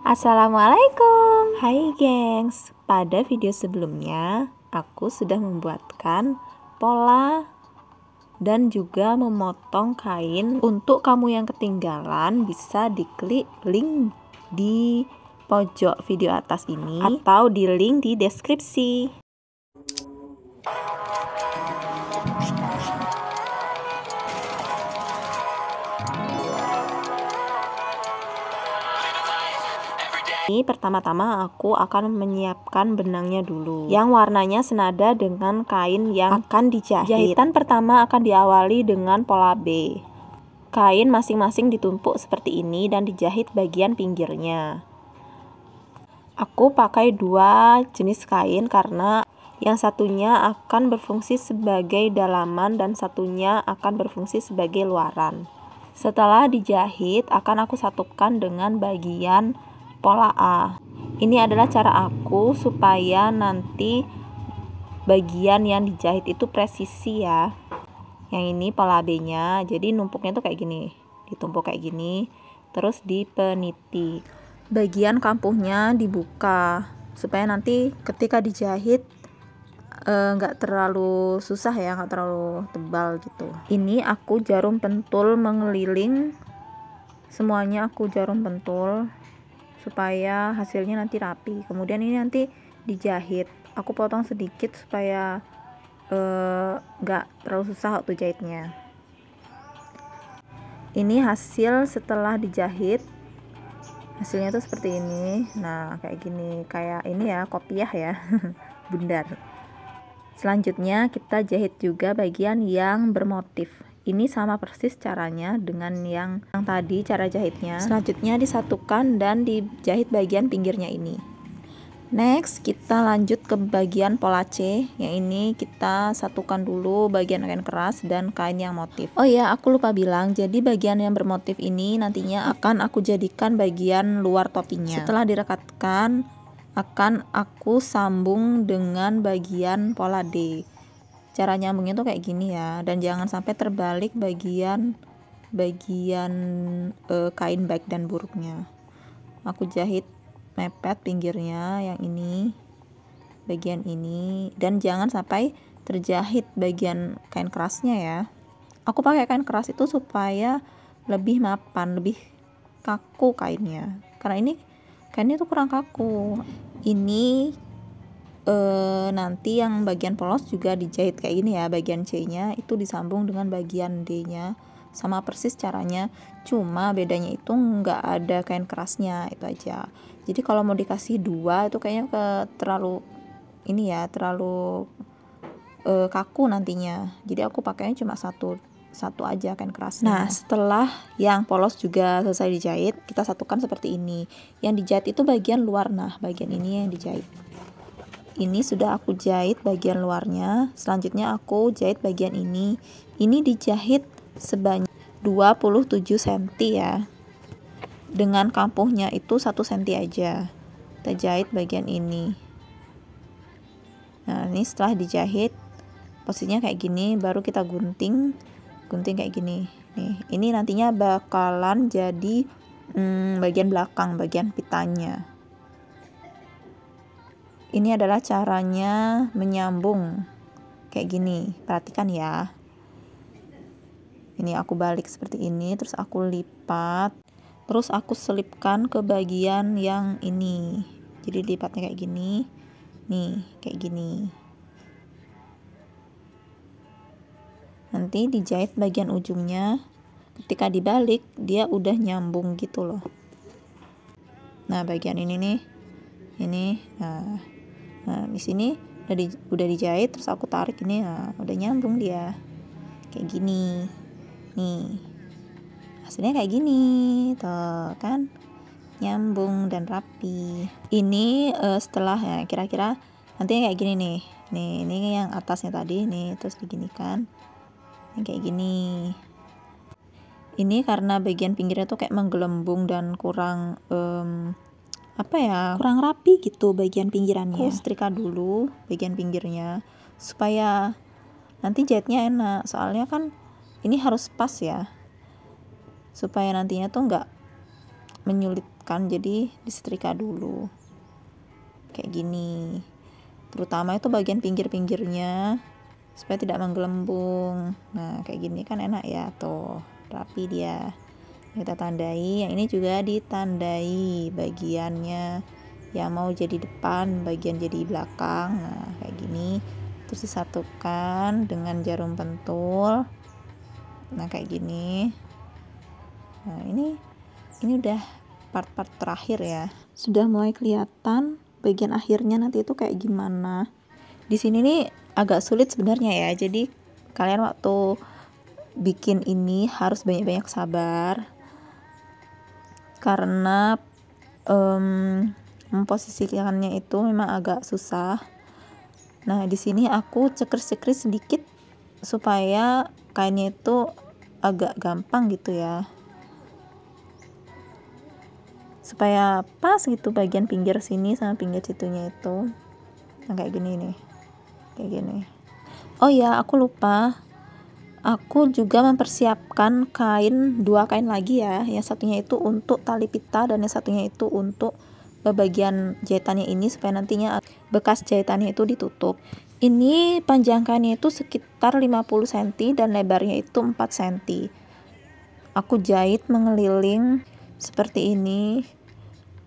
Assalamualaikum. Hai gengs, pada video sebelumnya aku sudah membuatkan pola dan juga memotong kain. Untuk kamu yang ketinggalan bisa diklik link di pojok video atas ini atau di link di deskripsi. Pertama-tama aku akan menyiapkan benangnya dulu yang warnanya senada dengan kain yang akan dijahit. Jahitan pertama akan diawali dengan pola B. Kain masing-masing ditumpuk seperti ini dan dijahit bagian pinggirnya. Aku pakai dua jenis kain karena yang satunya akan berfungsi sebagai dalaman dan satunya akan berfungsi sebagai luaran. Setelah dijahit akan aku satukan dengan bagian pola A. Ini adalah cara aku supaya nanti bagian yang dijahit itu presisi ya. Yang ini pola B nya, jadi numpuknya tuh kayak gini, ditumpuk kayak gini, terus dipeniti. Bagian kampuhnya dibuka supaya nanti ketika dijahit nggak terlalu susah ya, nggak terlalu tebal gitu. Ini aku jarum pentul mengeliling, semuanya aku jarum pentul supaya hasilnya nanti rapi. Kemudian ini nanti dijahit, aku potong sedikit supaya nggak terlalu susah waktu jahitnya. Ini hasil setelah dijahit, hasilnya tuh seperti ini. Nah kayak gini, kayak ini ya, kopiah ya bundar. Selanjutnya kita jahit juga bagian yang bermotif. Ini sama persis caranya dengan yang tadi cara jahitnya. Selanjutnya disatukan dan dijahit bagian pinggirnya ini. Next kita lanjut ke bagian pola C. Yang ini kita satukan dulu bagian kain keras dan kain yang motif. Oh ya, aku lupa bilang, jadi bagian yang bermotif ini nantinya akan aku jadikan bagian luar topinya. Setelah direkatkan akan aku sambung dengan bagian pola D. Cara nyambungnya tuh kayak gini ya, dan jangan sampai terbalik bagian kain baik dan buruknya. Aku jahit mepet pinggirnya yang ini, bagian ini, dan jangan sampai terjahit bagian kain kerasnya ya. Aku pakai kain keras itu supaya lebih mapan, lebih kaku kainnya, karena ini kainnya tuh kurang kaku. Ini nanti yang bagian polos juga dijahit kayak gini ya, bagian C nya itu disambung dengan bagian D nya, sama persis caranya, cuma bedanya itu nggak ada kain kerasnya, itu aja. Jadi kalau mau dikasih dua itu kayaknya terlalu ini ya, terlalu kaku nantinya, jadi aku pakainya cuma satu aja kain kerasnya. Nah setelah yang polos juga selesai dijahit, kita satukan seperti ini. Yang dijahit itu bagian luar, nah bagian ini yang dijahit. Ini sudah aku jahit bagian luarnya. Selanjutnya aku jahit bagian ini. Ini dijahit sebanyak 27 cm ya. Dengan kampuhnya itu 1 cm aja. Kita jahit bagian ini. Nah, ini setelah dijahit posisinya kayak gini, baru kita gunting kayak gini. Nih, ini nantinya bakalan jadi bagian belakang, bagian pitanya. Ini adalah caranya menyambung kayak gini, perhatikan ya. Ini aku balik seperti ini, terus aku lipat, terus aku selipkan ke bagian yang ini. Jadi lipatnya kayak gini, nih kayak gini. Nanti dijahit bagian ujungnya, ketika dibalik dia udah nyambung gitu loh. Nah bagian ini nih, ini, nah di sini udah dijahit, terus aku tarik ini, nah udah nyambung dia kayak gini. Nih hasilnya kayak gini tuh kan, nyambung dan rapi. Ini setelah ya, kira-kira nanti kayak gini nih. Ini yang atasnya tadi nih, terus diginikan ini kayak gini. Ini karena bagian pinggirnya tuh kayak menggelembung dan kurang kurang rapi gitu bagian pinggirannya. Aku setrika dulu bagian pinggirnya supaya nanti jahitnya enak, soalnya kan ini harus pas ya, supaya nantinya tuh nggak menyulitkan, jadi disetrika dulu kayak gini, terutama itu bagian pinggir-pinggirnya supaya tidak menggelembung. Nah kayak gini kan enak ya, tuh rapi dia. Kita tandai, yang ini juga ditandai bagiannya yang mau jadi depan, bagian jadi belakang. Nah kayak gini, terus disatukan dengan jarum pentul. Nah kayak gini. Nah ini udah part-part terakhir ya, sudah mulai kelihatan bagian akhirnya nanti itu kayak gimana. Di sini nih agak sulit sebenarnya ya, jadi kalian waktu bikin ini harus banyak-banyak sabar karena memposisikannya itu memang agak susah. Nah di sini aku cekris-cekris sedikit supaya kainnya itu agak gampang gitu ya, supaya pas gitu bagian pinggir sini sama pinggir situnya itu. Nah kayak gini nih, kayak gini. Oh ya, aku lupa, aku juga mempersiapkan dua kain lagi ya, yang satunya itu untuk tali pita dan yang satunya itu untuk bagian jahitannya ini, supaya nantinya bekas jahitannya itu ditutup. Ini panjang kainnya itu sekitar 50 cm dan lebarnya itu 4 cm. Aku jahit mengeliling seperti ini,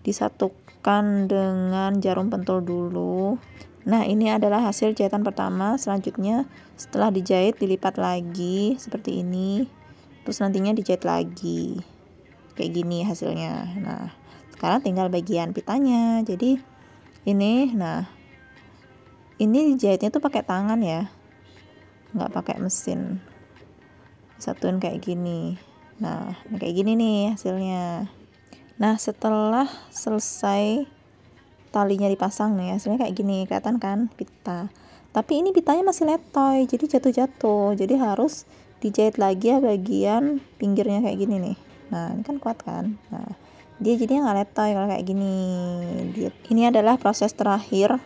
disatukan dengan jarum pentul dulu. Nah ini adalah hasil jahitan pertama. Selanjutnya setelah dijahit dilipat lagi seperti ini, terus nantinya dijahit lagi kayak gini hasilnya. Nah sekarang tinggal bagian pitanya. Jadi ini, nah ini dijahitnya tuh pakai tangan ya, nggak pakai mesin, satuin kayak gini. Nah kayak gini nih hasilnya. Nah setelah selesai talinya dipasang nih, hasilnya kayak gini, kelihatan kan pita. Tapi ini pitanya masih letoy, jadi jatuh-jatuh, jadi harus dijahit lagi ya bagian pinggirnya kayak gini nih. Nah ini kan kuat kan. Nah dia jadinya nggak letoy kalau kayak gini. Ini adalah proses terakhir.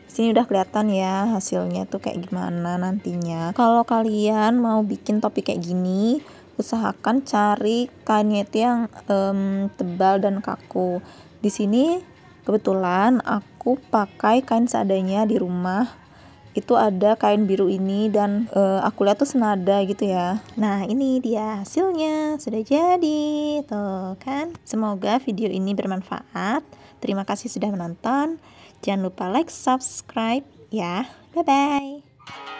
Sini udah kelihatan ya hasilnya tuh kayak gimana nantinya. Kalau kalian mau bikin topi kayak gini, usahakan cari kainnya itu yang tebal dan kaku. Di sini kebetulan aku pakai kain seadanya di rumah. Itu ada kain biru ini dan aku lihat tuh senada gitu ya. Nah ini dia hasilnya, sudah jadi tuh kan. Semoga video ini bermanfaat. Terima kasih sudah menonton. Jangan lupa like, subscribe ya. Bye bye.